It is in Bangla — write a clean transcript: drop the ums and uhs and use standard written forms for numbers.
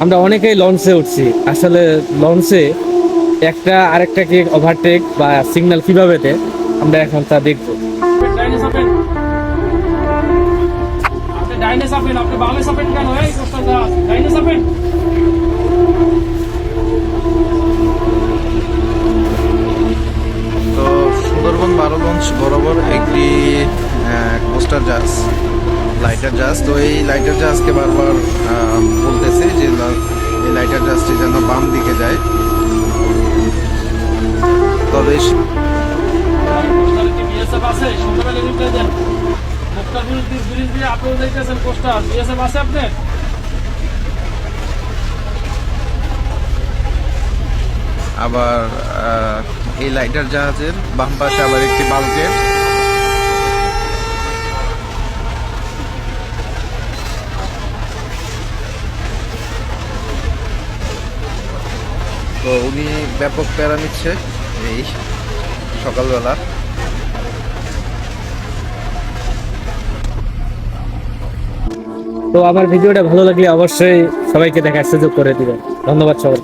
আমরা অনেকেই লঞ্চে উঠছি, আসলে লঞ্চে একটা আরেকটাকে ওভারটেক বা সিগন্যাল কিভাবে দেয় আমরা এখন তা দেখবো। ডাইনে চাপেন, আপনি ডাইনে চাপেন, আপনি বামে চাপেন কেন? এই কোস্টাল জাহাজ ডাইনে চাপেন। তো সুন্দরবন 12 লঞ্চ বরাবর একটি কোস্টার জাহাজ, লাইটার জাহাজ। তো এই লাইটার জাহাজকে বারবার বলতেছে যে এই লাইটার জাহাজটি যেন বাম দিকে যায়। তবে কোস্টালে কি বিএসএফ আছে? সন্ধ্যাবেলা রিপ্লাই দেন। মুক্তার ব্রিজ দিয়ে আপনি যাইতেছেন কোস্টাল, বিএসএফ আছে আপনার? আবার এই লাইটার জাহাজের বাম পাশে আবার একটি বাল্কের। তো উনি ব্যাপক প্যারা নিচ্ছে এই সকালবেলা। তো আমার ভিডিওটা ভালো লাগলে অবশ্যই সবাইকে দেখার সুযোগ করে দিবেন। ধন্যবাদ সবাই।